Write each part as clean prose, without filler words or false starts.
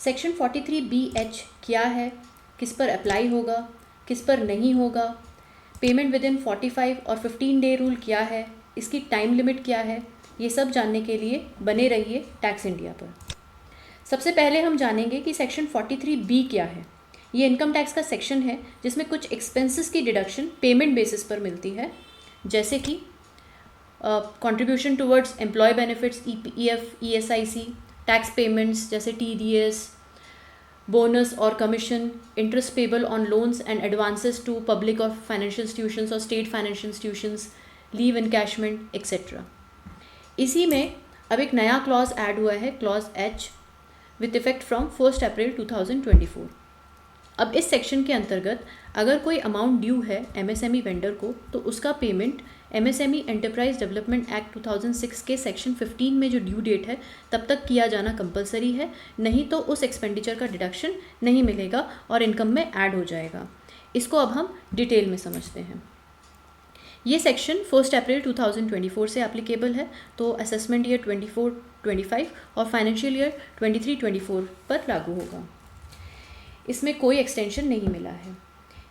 Section 43BH क्या है, किस पर अप्लाई होगा, किस पर नहीं होगा, पेमेंट विद इन 45 और 15 डे रूल क्या है, इसकी टाइम लिमिट क्या है, ये सब जानने के लिए बने रहिए टैक्स इंडिया पर। सबसे पहले हम जानेंगे कि सेक्शन 43B क्या है। ये इनकम टैक्स का सेक्शन है जिसमें कुछ एक्सपेंसेस की डिडक्शन पेमेंट बेसिस पर मिलती है, जैसे कि contribution towards employ benefits, EPF, ESIC, tax payments जैसे TDS, बोनस और commission, interest payable on loans and advances to public और फाइनेंशियल इंस्टीट्यूशंस और state financial institutions, leave encashment etcetera. इसी में अब एक नया क्लॉज ऐड हुआ है, clause H, with effect from 1 April 2024। अब इस सेक्शन के अंतर्गत अगर कोई अमाउंट ड्यू है MSME वेंडर को, तो उसका payment MSME enterprise development act 2006 के सेक्शन 15 में जो ड्यू डेट है तब तक किया जाना कंपलसरी है, नहीं तो उस एक्सपेंडिचर का डिडक्शन नहीं मिलेगा और इनकम में ऐड हो जाएगा। इसको अब हम डिटेल में समझते हैं। ये सेक्शन 1 अप्रैल 2024 से एप्लीकेबल है, तो असेसमेंट ईयर 24-25 और फाइनेंशियल ईयर 23-24 पर लागू होगा। इसमें कोई एक्सटेंशन नहीं मिला है।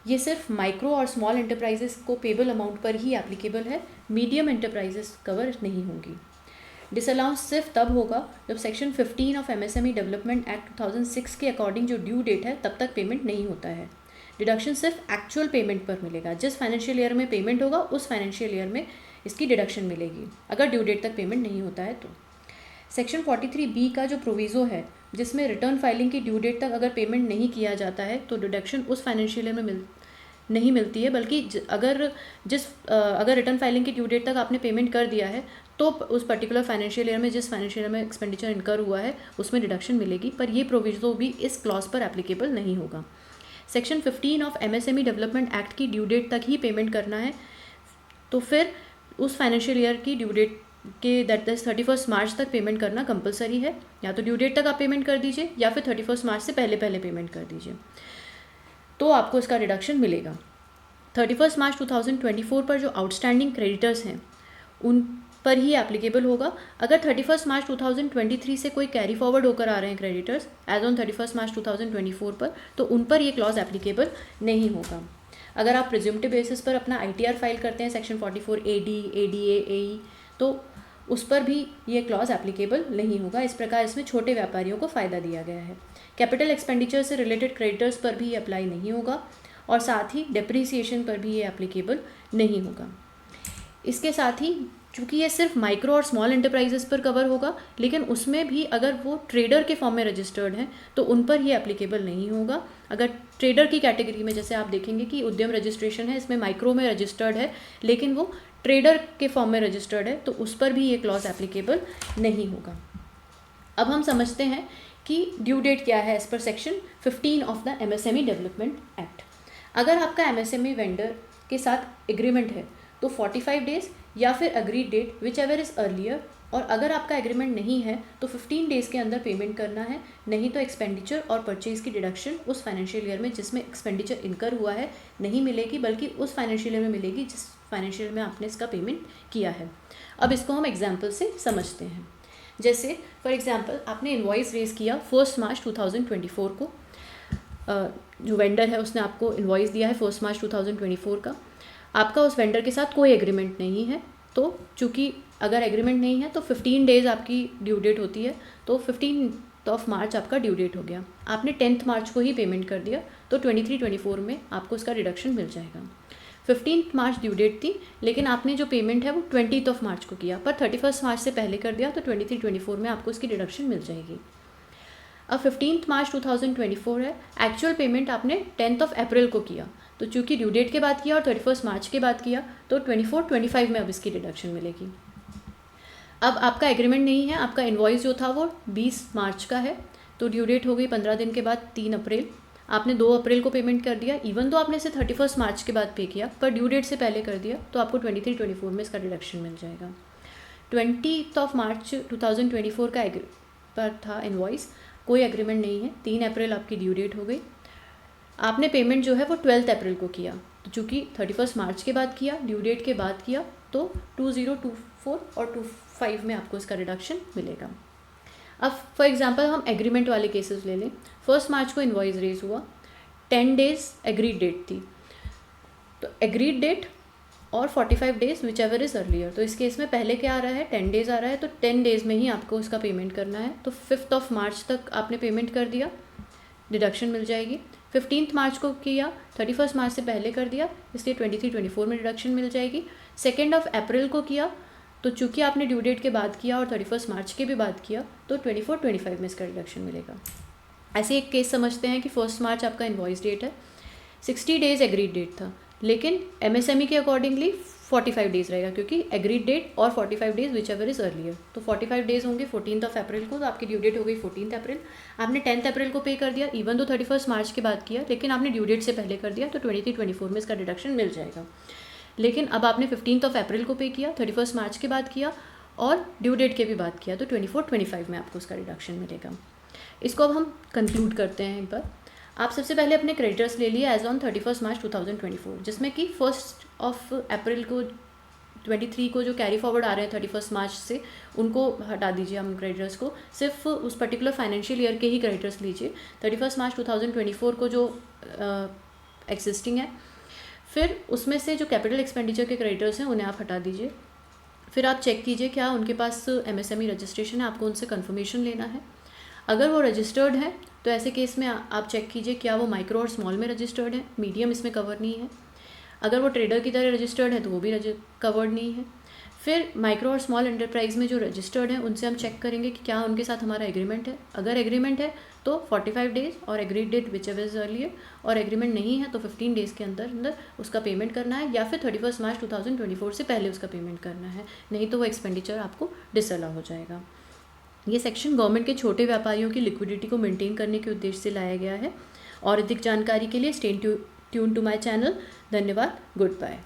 ये सिर्फ माइक्रो और स्मॉल एंटरप्राइजेस को पेबल अमाउंट पर ही एप्लीकेबल है, मीडियम एंटरप्राइजेस कवर नहीं होंगी। डिसअलाउंस सिर्फ तब होगा जब section 15 of MSME development act 2006 के अकॉर्डिंग जो ड्यू डेट है तब तक पेमेंट नहीं होता है। डिडक्शन सिर्फ एक्चुअल पेमेंट पर मिलेगा, जिस फाइनेंशियल ईयर में पेमेंट होगा उस फाइनेंशियल ईयर में इसकी डिडक्शन मिलेगी, अगर ड्यू डेट तक पेमेंट नहीं होता है तो। सेक्शन 43B का जो प्रोविज़ो है जिसमें रिटर्न फाइलिंग की ड्यू डेट तक अगर पेमेंट नहीं किया जाता है तो डिडक्शन उस फाइनेंशियल ईयर में नहीं मिलती है, बल्कि अगर रिटर्न फाइलिंग की ड्यू डेट तक आपने पेमेंट कर दिया है तो उस पर्टिकुलर फाइनेंशियल ईयर में जिस फाइनेंशियल ईयर में एक्सपेंडिचर इनकर हुआ है उसमें डिडक्शन मिलेगी, पर ये प्रोविज़ो भी इस क्लॉज पर एप्लीकेबल नहीं होगा। Section 15 of MSME development act की ड्यू डेट तक ही पेमेंट करना है, तो फिर उस फाइनेंशियल ईयर की ड्यू डेट के दैट इज 31 मार्च तक पेमेंट करना कंपलसरी है। या तो ड्यू डेट तक आप पेमेंट कर दीजिए या फिर 31 मार्च से पहले पेमेंट कर दीजिए, तो आपको इसका रिडक्शन मिलेगा। 31 मार्च 2024 पर जो आउटस्टैंडिंग क्रेडिटर्स हैं उन पर ही एप्लीकेबल होगा। अगर 31 मार्च 2023 से कोई कैरी फॉरवर्ड होकर आ रहे हैं क्रेडिटर्स एज ऑन 31 मार्च 2024 पर, तो उन पर ये क्लॉज एप्लीकेबल नहीं होगा। अगर आप प्रिज्यूम्टिव बेसिस पर अपना ITR फाइल करते हैं सेक्शन 44AD, ADA, AE, तो उस पर भी ये क्लॉज एप्लीकेबल नहीं होगा। इस प्रकार इसमें छोटे व्यापारियों को फ़ायदा दिया गया है। कैपिटल एक्सपेंडिचर से रिलेटेड क्रेडिटर्स पर भी ये अप्लाई नहीं होगा और साथ ही डेप्रीसिएशन पर भी ये एप्लीकेबल नहीं होगा। इसके साथ ही चूँकि ये सिर्फ माइक्रो और स्मॉल एंटरप्राइजेस पर कवर होगा, लेकिन उसमें भी अगर वो ट्रेडर के फॉर्म में रजिस्टर्ड हैं तो उन पर ये एप्लीकेबल नहीं होगा। अगर ट्रेडर की कैटेगरी में, जैसे आप देखेंगे कि उद्यम रजिस्ट्रेशन है, इसमें माइक्रो में रजिस्टर्ड है लेकिन वो ट्रेडर के फॉर्म में रजिस्टर्ड है, तो उस पर भी ये क्लॉज एप्लीकेबल नहीं होगा। अब हम समझते हैं कि ड्यू डेट क्या है as per section 15 of the MSME development act. अगर आपका MSME वेंडर के साथ एग्रीमेंट है तो 45 डेज़ या फिर agreed date whichever is earlier, और अगर आपका एग्रीमेंट नहीं है तो 15 डेज़ के अंदर पेमेंट करना है, नहीं तो एक्सपेंडिचर और परचेज़ की डिडक्शन उस फाइनेंशियल ईयर में जिसमें एक्सपेंडिचर इनकर हुआ है नहीं मिलेगी, बल्कि उस फाइनेंशियल ईयर में मिलेगी जिस फाइनेंशियल ईयर में आपने इसका पेमेंट किया है। अब इसको हम एग्जाम्पल से समझते हैं। जैसे फॉर एग्जाम्पल आपने इन्वॉइस रेज़ किया 1 मार्च 2024 को, जो वेंडर है उसने आपको इन्वॉइस दिया है 1 मार्च 2024 का। आपका उस वेंडर के साथ कोई एग्रीमेंट नहीं है, तो चूँकि अगर एग्रीमेंट नहीं है तो 15 डेज़ आपकी ड्यू डेट होती है, तो 15 मार्च आपका ड्यू डेट हो गया। आपने 10 मार्च को ही पेमेंट कर दिया तो 23-24 में आपको इसका रिडक्शन मिल जाएगा। 15 मार्च ड्यू डेट थी, लेकिन आपने जो पेमेंट है वो 20 मार्च को किया, पर 31 मार्च से पहले कर दिया तो 23-24 में आपको इसकी डिडक्शन मिल जाएगी। अब 15 मार्च 2024 है, एक्चुअल पेमेंट आपने 10 अप्रैल को किया, तो चूँकि ड्यू डेट के बाद किया और 31 मार्च के बाद किया तो 24-25 में अब इसकी डिडक्शन मिलेगी। अब आपका एग्रीमेंट नहीं है, आपका इन्वॉइस जो था वो 20 मार्च का है, तो ड्यू डेट हो गई 15 दिन के बाद 3 अप्रैल। आपने 2 अप्रैल को पेमेंट कर दिया, इवन तो आपने इसे 31 मार्च के बाद पे किया, पर ड्यू डेट से पहले कर दिया, तो आपको 23-24 में इसका डिडक्शन मिल जाएगा। 20 मार्च 2024 का पर था इन्वॉइस, कोई एग्रीमेंट नहीं है, 3 अप्रैल आपकी ड्यू डेट हो गई। आपने पेमेंट जो है वो 12 अप्रैल को किया, तो चूँकि 31 मार्च के बाद किया, ड्यू डेट के बाद किया, तो 2024 और 25 में आपको इसका रिडक्शन मिलेगा। अब फॉर एग्जांपल हम एग्रीमेंट वाले केसेस ले लें। 1 मार्च को इन्वॉइस रेज हुआ, 10 डेज एग्रीड डेट थी, तो एग्रीड डेट और 45 days which ever is earlier. तो इस केस में पहले क्या आ रहा है, 10 डेज़ आ रहा है, तो 10 डेज़ में ही आपको उसका पेमेंट करना है। तो 5 मार्च तक आपने पेमेंट कर दिया, डिडक्शन मिल जाएगी। 15 मार्च को किया, 31 मार्च से पहले कर दिया, इसलिए 23-24 में डिडक्शन मिल जाएगी। 2 अप्रैल को किया, तो चूँकि आपने ड्यू डेट के बाद किया और 31 मार्च के भी बाद किया, तो 24-25 में इसका डिडक्शन मिलेगा। ऐसे एक केस समझते हैं कि 1 मार्च आपका इन्वॉइस डेट है, 60 डेज़ एग्रीड डेट था, लेकिन एमएसएमई के अकॉर्डिंगली 45 डेज़ रहेगा, क्योंकि एग्रीड डेट और 45 days which ever is earlier. तो 45 डेज़ होंगे 14 अप्रैल को, तो आपकी ड्यू डेट हो गई 14 अप्रैल। आपने 10 अप्रैल को पे कर दिया, इवन तो 31 मार्च के बाद किया, लेकिन आपने ड्यू डेट से पहले कर दिया, तो 23-24 में इसका डिडक्शन मिल जाएगा। लेकिन अब आपने 15 अप्रैल को पे किया, 31 मार्च के बाद किया और ड्यू डेट के भी बाद किया, तो 24-25 में आपको उसका डिडक्शन मिलेगा। इसको अब हम कंक्लूड करते हैं एक बार। आप सबसे पहले अपने क्रेडिटर्स ले लिए एज ऑन 31 मार्च 2024, जिसमें कि 1 अप्रैल को 23 को जो कैरी फॉरवर्ड आ रहे हैं 31 मार्च से, उनको हटा दीजिए हम क्रेडिटर्स को, सिर्फ उस पर्टिकुलर फाइनेंशियल ईयर के ही क्रेडिटर्स लीजिए। 31 मार्च 2024 को जो एग्जिस्टिंग है, फिर उसमें से जो कैपिटल एक्सपेंडिचर के क्रेडिटर्स हैं उन्हें आप हटा दीजिए। फिर आप चेक कीजिए क्या उनके पास एमएसएमई रजिस्ट्रेशन है, आपको उनसे कन्फर्मेशन लेना है। अगर वो रजिस्टर्ड है तो ऐसे केस में आप चेक कीजिए क्या वो माइक्रो और स्मॉल में रजिस्टर्ड है, मीडियम इसमें कवर नहीं है। अगर वो ट्रेडर की तरह रजिस्टर्ड है तो वो भी कवर्ड नहीं है। फिर माइक्रो और स्मॉल एंटरप्राइज में जो रजिस्टर्ड हैं उनसे हम चेक करेंगे कि क्या उनके साथ हमारा एग्रीमेंट है। अगर एग्रीमेंट है तो 45 डेज़ और agreed date whichever is earlier, और एग्रीमेंट नहीं है तो 15 डेज़ के अंदर अंदर उसका पेमेंट करना है, या फिर 31 मार्च 2024 से पहले उसका पेमेंट करना है, नहीं तो वो एक्सपेंडिचर आपको डिसअलाउ हो जाएगा। ये सेक्शन गवर्नमेंट के छोटे व्यापारियों की लिक्विडिटी को मेंटेन करने के उद्देश्य से लाया गया है। और अधिक जानकारी के लिए stay tune to my channel. धन्यवाद, गुड बाय।